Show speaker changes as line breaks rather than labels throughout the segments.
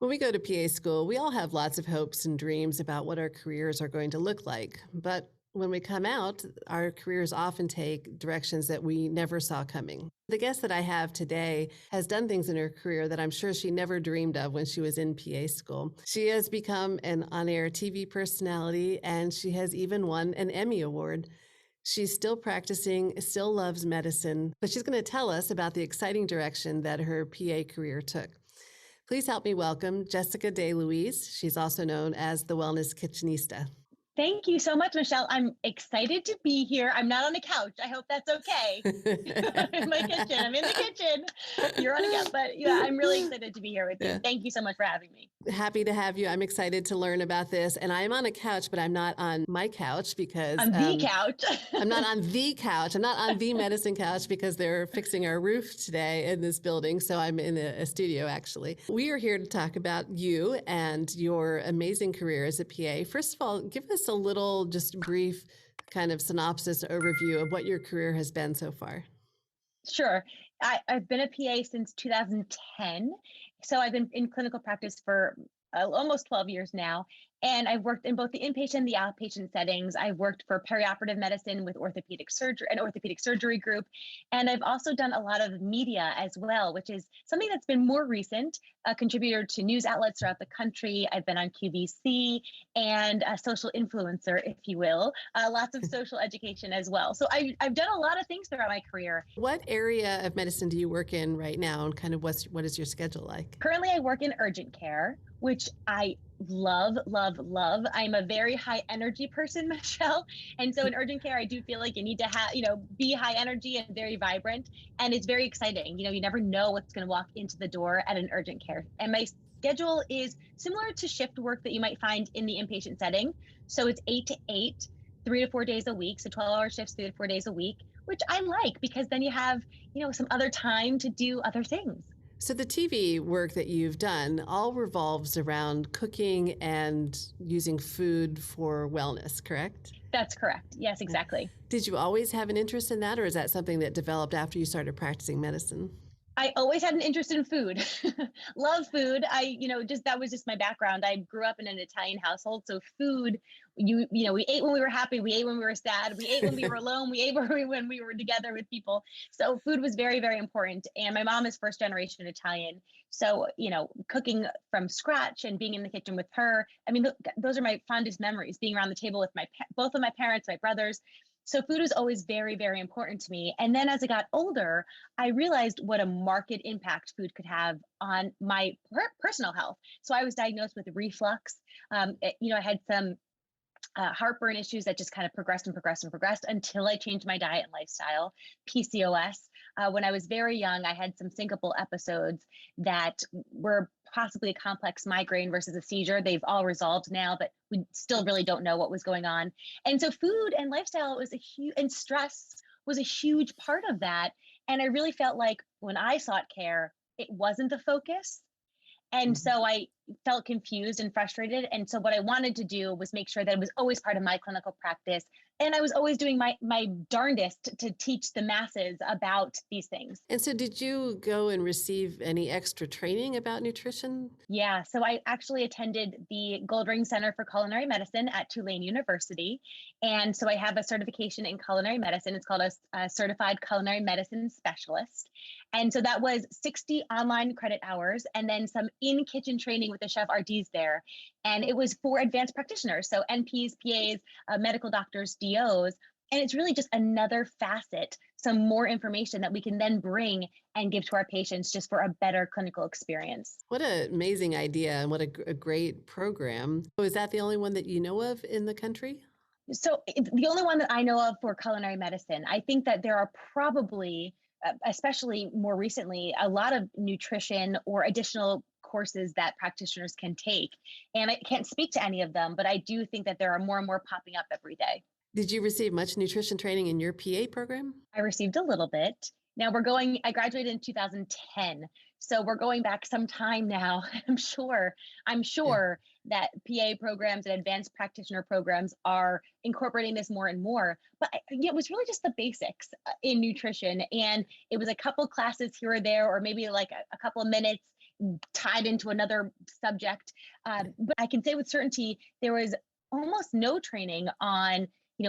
When we go to PA school, we all have lots of hopes and dreams about what our careers are going to look like. But when we come out, our careers often take directions that we never saw coming. The guest that I have today has done things in her career that I'm sure she never dreamed of when she was in PA school. She has become an on-air TV personality, and she has even won an Emmy Award. She's still practicing, still loves medicine, but she's going to tell us about the exciting direction that her PA career took. Please help me welcome Jessica DeLuise. She's also known as the Wellness Kitchenista.
Thank you so much, Michelle. I'm excited to be here. I'm not on the couch. I hope that's okay. In my kitchen. I'm in the kitchen. You're on the couch. But yeah, I'm really excited to be here with you.
Yeah.
Thank you so much for having me.
Happy to have you. I'm excited to learn about this. And I'm on a couch, but I'm not on my couch because
On the couch.
I'm not on the couch. I'm not on the medicine couch because they're fixing our roof today in this building. So I'm in a studio, actually. We are here to talk about you and your amazing career as a PA. First of all, give us a little, just brief kind of synopsis overview of what your career has been so far.
Sure. I've been a PA since 2010. So I've been in clinical practice for almost 12 years now. And I've worked in both the inpatient and the outpatient settings. I've worked for perioperative medicine with orthopedic surgery, an orthopedic surgery group. And I've also done a lot of media as well, which is something that's been more recent, a contributor to news outlets throughout the country. I've been on QVC and a social influencer, if you will, lots of social education as well. So I've done a lot of things throughout my career.
What area of medicine do you work in right now, and kind of what is your schedule like?
Currently, I work in urgent care, which I love, love, love. I'm a very high energy person, Michelle. And so in urgent care, I do feel like you need to have, be high energy and very vibrant. And it's very exciting. You never know what's going to walk into the door at an urgent care. And my schedule is similar to shift work that you might find in the inpatient setting. So it's 8 to 8, 3 to 4 days a week. So 12-hour shifts, 3 to 4 days a week, which I like because then you have, some other time to do other things.
So the TV work that you've done all revolves around cooking and using food for wellness, correct?
That's correct. Yes, exactly.
Did you always have an interest in that, or is that something that developed after you started practicing medicine?
I always had an interest in food. Love food. That was just my background. I grew up in an Italian household, so food, we ate when we were happy, we ate when we were sad, we ate when we were alone, we ate when we were together with people. So food was very, very important. And my mom is first generation Italian. So, cooking from scratch and being in the kitchen with her, those are my fondest memories, being around the table with both of my parents, my brothers. So food was always very, very important to me. And then as I got older, I realized what a marked impact food could have on my personal health. So I was diagnosed with reflux. I had some heartburn issues that just kind of progressed and progressed and progressed until I changed my diet and lifestyle. PCOS. When I was very young, I had some syncopal episodes that were possibly a complex migraine versus a seizure. They've all resolved now, but we still really don't know what was going on. And so food and lifestyle was and stress was a huge part of that. And I really felt like when I sought care, it wasn't the focus. And so I felt confused and frustrated. And so what I wanted to do was make sure that it was always part of my clinical practice. And I was always doing my darndest to teach the masses about these things.
And so did you go and receive any extra training about nutrition?
Yeah, so I actually attended the Goldring Center for Culinary Medicine at Tulane University. And so I have a certification in culinary medicine. It's called a Certified Culinary Medicine Specialist. And so that was 60 online credit hours and then some in-kitchen training with the chef RDs there. And it was for advanced practitioners, so NPs, PAs, medical doctors, DOs. And it's really just another facet, some more information that we can then bring and give to our patients just for a better clinical experience.
What an amazing idea and what a great program. So is that the only one that you know of in the country?
So it's the only one that I know of for culinary medicine. I think that there are probably, especially more recently, a lot of nutrition or additional courses that practitioners can take. And I can't speak to any of them, but I do think that there are more and more popping up every day.
Did you receive much nutrition training in your PA program?
I received a little bit. Now I graduated in 2010. So we're going back some time now. I'm sure that PA programs and advanced practitioner programs are incorporating this more and more. But it was really just the basics in nutrition. And it was a couple classes here or there, or maybe like a couple of minutes tied into another subject. But I can say with certainty, there was almost no training on,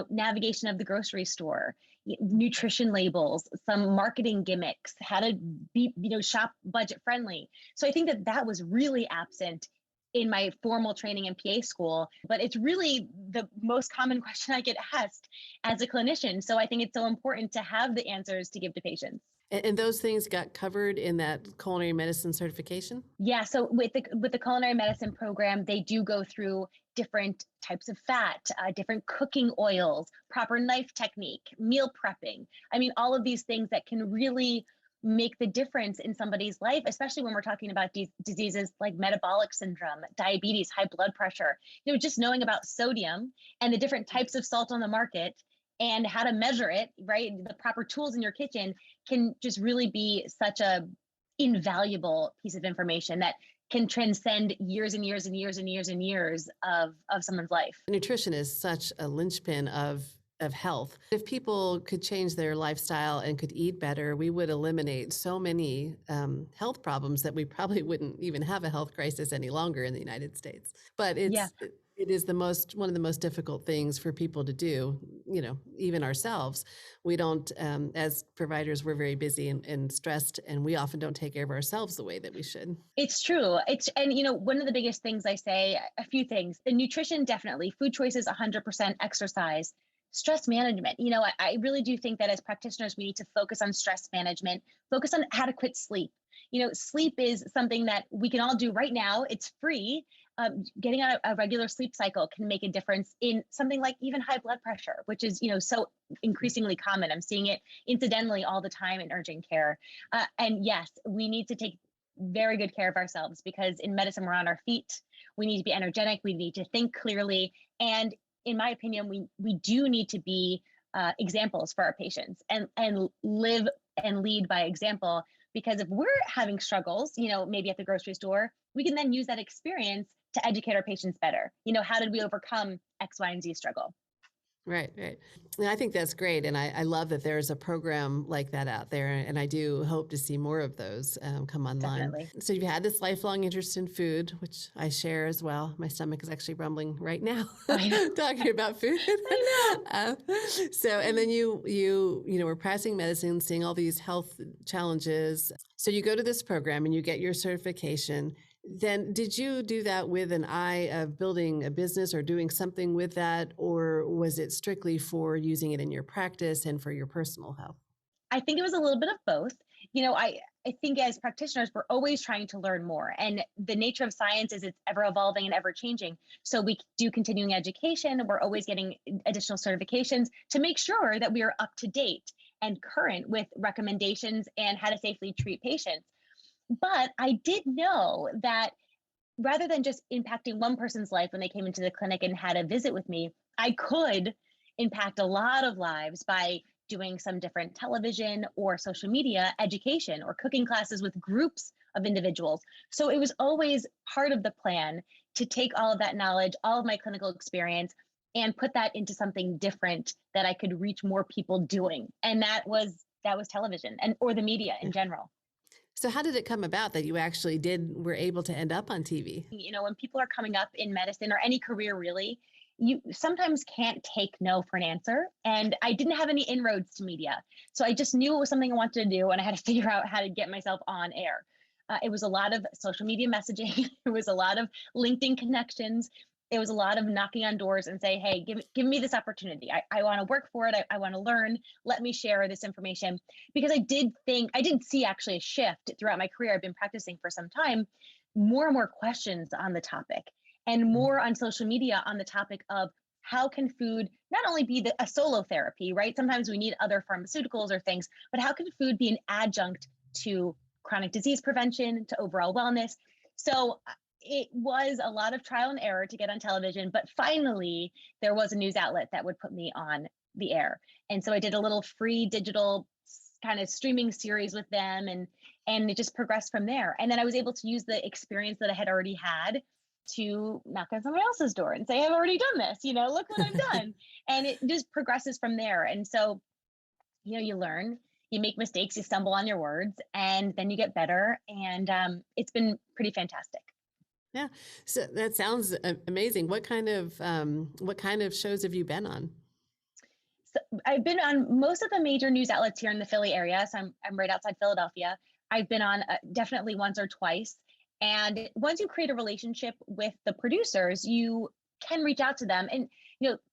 navigation of the grocery store, nutrition labels, some marketing gimmicks, how to be, shop budget friendly. So I think that that was really absent in my formal training in PA school, but it's really the most common question I get asked as a clinician. So I think it's so important to have the answers to give to patients.
And those things got covered in that culinary medicine certification?
Yeah, so with the culinary medicine program, they do go through different types of fat, different cooking oils, proper knife technique, meal prepping. I mean, all of these things that can really make the difference in somebody's life, especially when we're talking about diseases like metabolic syndrome, diabetes, high blood pressure. Just knowing about sodium and the different types of salt on the market and how to measure it, right? The proper tools in your kitchen can just really be such a invaluable piece of information that can transcend years and years and years and years and years of someone's life.
Nutrition is such a linchpin of health. If people could change their lifestyle and could eat better, we would eliminate so many health problems that we probably wouldn't even have a health crisis any longer in the United States. But
Yeah.
it is one of the most difficult things for people to do, even ourselves. We don't, as providers, we're very busy and stressed, and we often don't take care of ourselves the way that we should.
It's true. And one of the biggest things I say, a few things, the nutrition, definitely, food choices, 100%, exercise, stress management. I really do think that as practitioners, we need to focus on stress management, focus on adequate sleep. Sleep is something that we can all do right now. It's free. Getting on a regular sleep cycle can make a difference in something like even high blood pressure, which is, so increasingly common. I'm seeing it incidentally all the time in urgent care. And yes, we need to take very good care of ourselves because in medicine, we're on our feet. We need to be energetic. We need to think clearly. And in my opinion, we do need to be examples for our patients and live and lead by example. Because if we're having struggles, maybe at the grocery store, we can then use that experience to educate our patients better. How did we overcome X, Y, and Z struggle?
Right, right. And I think that's great. And I love that there's a program like that out there. And I do hope to see more of those come online.
Definitely.
So you've had this lifelong interest in food, which I share as well. My stomach is actually rumbling right now
I know.
talking about food.
I know.
And then you were practicing medicine, seeing all these health challenges. So you go to this program and you get your certification. Then did you do that with an eye of building a business or doing something with that? Or was it strictly for using it in your practice and for your personal health?
I think it was a little bit of both. I think as practitioners, we're always trying to learn more. And the nature of science is it's ever evolving and ever changing. So we do continuing education. We're always getting additional certifications to make sure that we are up to date and current with recommendations and how to safely treat patients. But I did know that rather than just impacting one person's life when they came into the clinic and had a visit with me, I could impact a lot of lives by doing some different television or social media education or cooking classes with groups of individuals. So it was always part of the plan to take all of that knowledge, all of my clinical experience, and put that into something different that I could reach more people doing. And that was television and or the media in general.
So how did it come about that you actually were able to end up on TV?
When people are coming up in medicine or any career really, you sometimes can't take no for an answer. And I didn't have any inroads to media. So I just knew it was something I wanted to do and I had to figure out how to get myself on air. It was a lot of social media messaging. It was a lot of LinkedIn connections. It was a lot of knocking on doors and say, hey, give me this opportunity. I want to work for it. I want to learn. Let me share this information. Because I did see actually a shift throughout my career. I've been practicing for some time, more and more questions on the topic and more on social media on the topic of how can food not only be a solo therapy, right? Sometimes we need other pharmaceuticals or things, but how can food be an adjunct to chronic disease prevention, to overall wellness? So it was a lot of trial and error to get on television, but finally there was a news outlet that would put me on the air. And so I did a little free digital kind of streaming series with them and it just progressed from there. And then I was able to use the experience that I had already had to knock on somebody else's door and say, I've already done this, look what I've done. And it just progresses from there. And so, you learn, You make mistakes, you stumble on your words, and then you get better. And it's been pretty fantastic.
Yeah. So that sounds amazing. What kind of shows have you been on?
So I've been on most of the major news outlets here in the Philly area. So I'm right outside Philadelphia. I've been on definitely once or twice. And once you create a relationship with the producers, you can reach out to them. And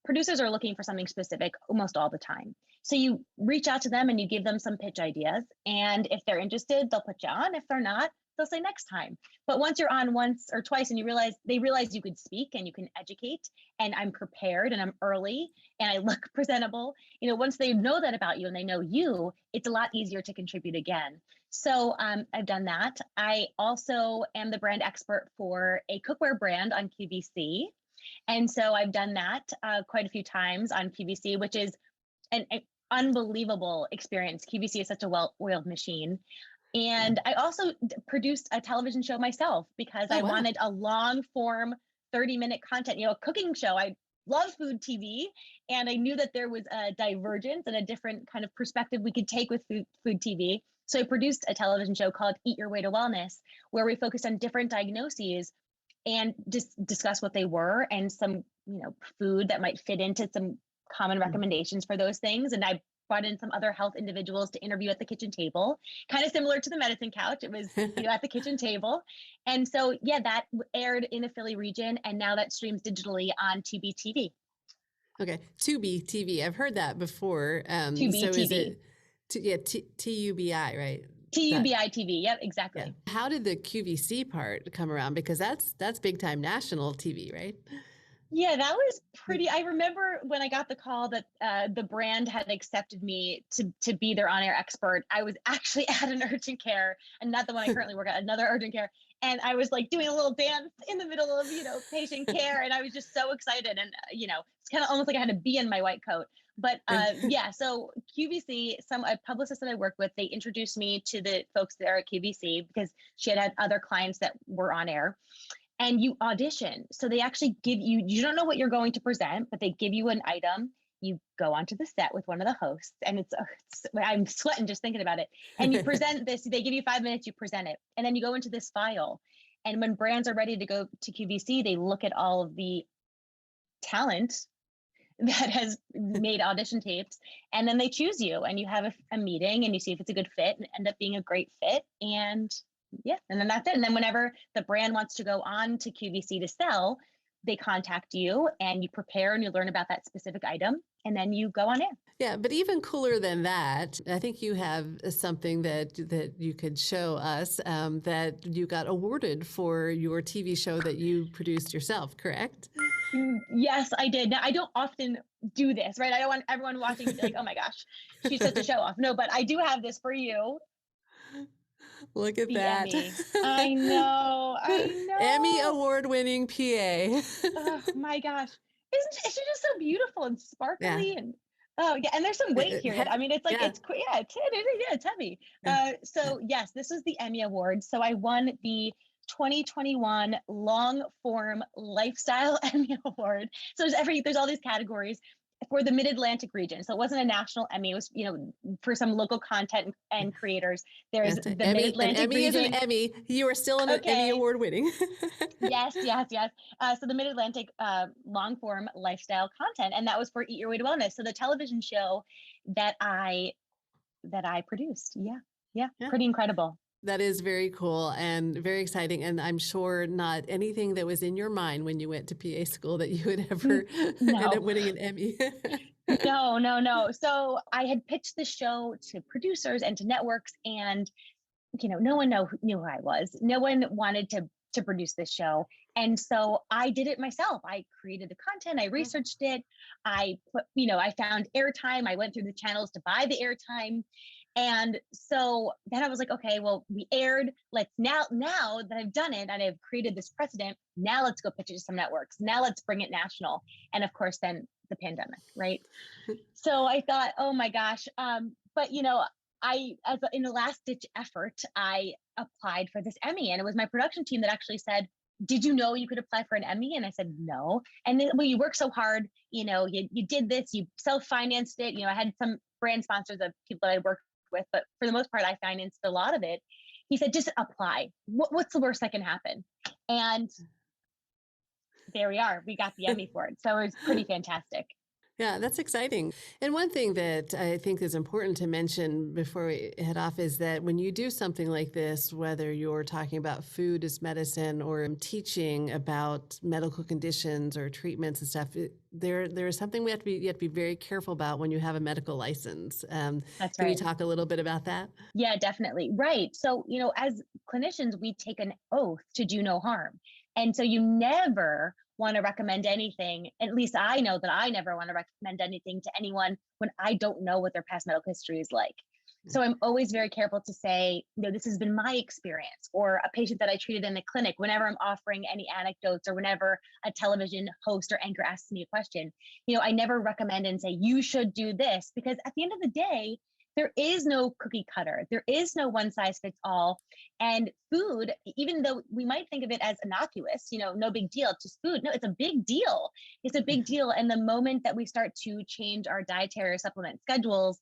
producers are looking for something specific almost all the time. So you reach out to them and you give them some pitch ideas. And if they're interested, they'll put you on. If they're not, they'll say next time. But once you're on once or twice and they realize you could speak and you can educate, and I'm prepared and I'm early and I look presentable, once they know that about you and they know you, it's a lot easier to contribute again. So I've done that. I also am the brand expert for a cookware brand on QVC. And so I've done that quite a few times on QVC, which is an unbelievable experience. QVC is such a well-oiled machine.
Yeah.
And I also produced a television show myself because
Oh,
I
wow.
wanted a long form 30-minute content, a cooking show. I love food TV, and I knew that there was a divergence and a different kind of perspective we could take with food TV. So I produced a television show called Eat Your Way to Wellness, where we focused on different diagnoses and just discuss what they were and some, food that might fit into some common
Mm.
recommendations for those things. And I brought in some other health individuals to interview at the kitchen table, kind of similar to the medicine couch. It was, at the kitchen table. And so, yeah, that aired in the Philly region. And now that streams digitally on Tubi TV.
Okay. Tubi TV. I've heard that before.
Tubi
So is
TV.
it, yeah, TUBI, right? That,
TUBI TV. Yep,
yeah.
exactly.
How did the QVC part come around? Because that's big time national TV, right?
Yeah, that was pretty. I remember when I got the call that the brand had accepted me to be their on-air expert. I was actually at an urgent care, and not the one I currently work at, another urgent care. And I was like doing a little dance in the middle of patient care, and I was just so excited. And it's kind of almost like I had to be in my white coat. But yeah, so QVC, a publicist that I worked with, they introduced me to the folks there at QVC because she had other clients that were on air, and you audition. So they actually you don't know what you're going to present, but they give you an item. You go onto the set with one of the hosts, and I'm sweating just thinking about it. And you present this, they give you 5 minutes, you present it. And then you go into this file. And when brands are ready to go to QVC, they look at all of the talent that has made audition tapes, and then they choose you, and you have a meeting, and you see if it's a good fit, and end up being a great fit. And yeah, and then that's it. And then whenever the brand wants to go on to QVC to sell, they contact you, and you prepare and you learn about that specific item, and then you go on air.
Yeah, but even cooler than that, I think you have something that you could show us, that you got awarded for your TV show that you produced yourself, correct?
Yes, I did. Now, I don't often do this, right? I don't want everyone watching to be like, oh my gosh, she's such a show off. No, but I do have this for you,
Look at
the
that.
Emmy. I know, I
Emmy
know.
Award winning PA.
Oh my gosh. Isn't she just so beautiful and
Yeah.
sparkly? And oh yeah, and there's some weight here.
Heavy.
I mean, it's like
Yeah.
yeah, it's heavy.
Yeah. Yeah.
So yes, this was the Emmy Award. So I won the 2021 long form lifestyle Emmy Award. So there's all these categories for the Mid-Atlantic region. So it wasn't a national Emmy. It was, for some local content and creators. There's
Yes,
the
Emmy. An
Mid-Atlantic
Emmy is an
region.
Emmy. You are still an Emmy
Okay.
Award winning.
Yes, yes, yes. So the Mid-Atlantic long form lifestyle content, and that was for Eat Your Way to Wellness. So the television show that I produced. Yeah, yeah,
Yeah.
pretty incredible.
That is very cool and very exciting. And I'm sure not anything that was in your mind when you went to PA school that you would ever end up
No,
winning an Emmy.
no, no, no. So I had pitched the show to producers and to networks, and no one knew who I was. No one wanted to produce this show. And so I did it myself. I created the content, I researched it, I found airtime, I went through the channels to buy the airtime. And so then I was like, okay, well, we aired. Let's now that I've done it and I've created this precedent, now let's go pitch it to some networks. Now let's bring it national. And of course, then the pandemic, right? So I thought, oh my gosh. But in a last ditch effort, I applied for this Emmy, and it was my production team that actually said, "Did you know you could apply for an Emmy?" And I said, "No." And then, well, you work so hard, you did this, you self-financed it. I had some brand sponsors of people that I worked with, but for the most part, I financed a lot of it. He said, just apply. What's the worst that can happen? And there we are. We got the Emmy for it. So it was pretty fantastic.
Yeah, that's exciting. And one thing that I think is important to mention before we head off is that when you do something like this, whether you're talking about food as medicine or teaching about medical conditions or treatments and stuff, there is something you have to be very careful about when you have a medical license.
That's
Can you
right.
talk a little bit about that?
Yeah, definitely. Right. So, as clinicians, we take an oath to do no harm. And so you never want to recommend anything. At least I know that I never want to recommend anything to anyone when I don't know what their past medical history is like. So I'm always very careful to say, this has been my experience, or a patient that I treated in the clinic. Whenever I'm offering any anecdotes, or whenever a television host or anchor asks me a question, I never recommend and say, you should do this, because at the end of the day, there is no cookie cutter. There is no one size fits all. And food, even though we might think of it as innocuous, no big deal, it's just food. No, it's a big deal. It's a big deal. And the moment that we start to change our dietary or supplement schedules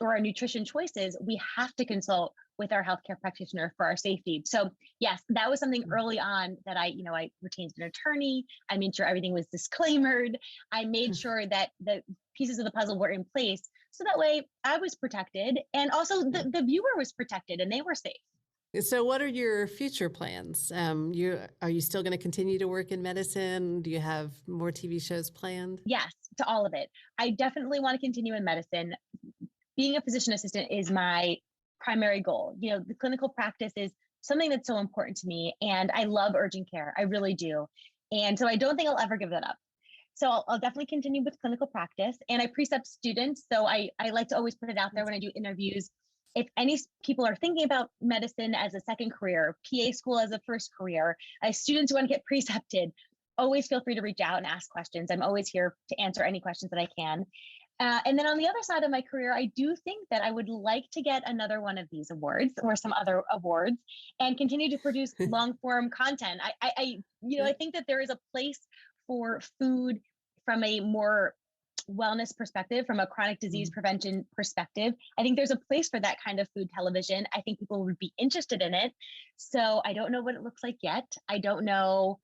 or our nutrition choices, we have to consult with our healthcare practitioner for our safety. So yes, that was something early on that I retained an attorney. I made sure everything was disclaimered. I made sure that the pieces of the puzzle were in place. So that way I was protected, and also the viewer was protected and they were safe.
So, what are your future plans? Are you still going to continue to work in medicine? Do you have more TV shows planned?
Yes, to all of it. I definitely want to continue in medicine. Being a physician assistant is my primary goal. The clinical practice is something that's so important to me, and I love urgent care. I really do. And so I don't think I'll ever give that up. So I'll definitely continue with clinical practice, and I precept students. So I like to always put it out there when I do interviews. If any people are thinking about medicine as a second career, PA school as a first career, students who want to get precepted, always feel free to reach out and ask questions. I'm always here to answer any questions that I can. And then on the other side of my career, I do think that I would like to get another one of these awards or some other awards and continue to produce long form content. I think that there is a place for food from a more wellness perspective, from a chronic disease prevention perspective. I think there's a place for that kind of food television. I think people would be interested in it. So I don't know what it looks like yet. I don't know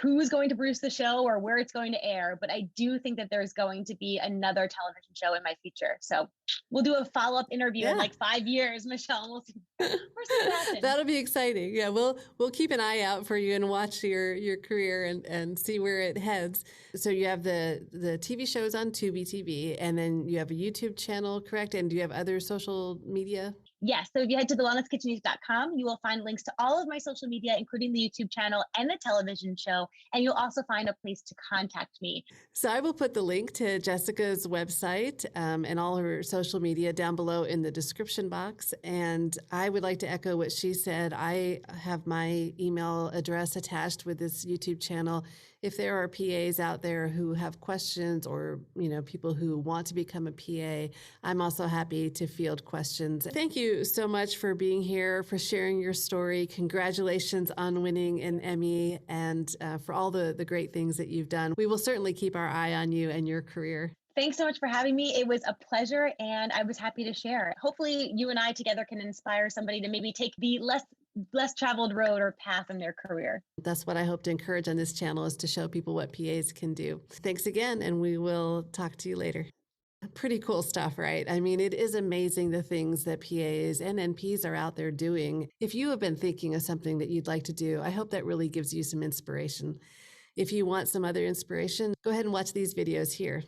who's going to produce the show or where it's going to air, but I do think that there's going to be another television show in my future. So we'll do a follow-up interview in
Yeah.
like 5 years, Michelle, and we'll see what happens.
That'll be exciting. Yeah, we'll keep an eye out for you and watch your career and see where it heads. So you have the TV shows on Tubi TV, and then you have a YouTube channel, correct? And do you have other social media?
Yes. So if you head to thewellnesskitchenista.com, you will find links to all of my social media, including the YouTube channel and the television show. And you'll also find a place to contact me.
So I will put the link to Jessica's website and all her social media down below in the description box. And I would like to echo what she said. I have my email address attached with this YouTube channel. If there are PAs out there who have questions, or people who want to become a PA, I'm also happy to field questions. Thank you so much for being here, for sharing your story. Congratulations on winning an Emmy, and for all the great things that you've done. We will certainly keep our eye on you and your career.
Thanks so much for having me. It was a pleasure, and I was happy to share. Hopefully you and I together can inspire somebody to maybe take the less traveled road or path in their career.
That's what I hope to encourage on this channel, is to show people what PAs can do. Thanks again, and we will talk to you later. Pretty cool stuff, right? I mean, it is amazing the things that PAs and NPs are out there doing. If you have been thinking of something that you'd like to do, I hope that really gives you some inspiration. If you want some other inspiration, go ahead and watch these videos here.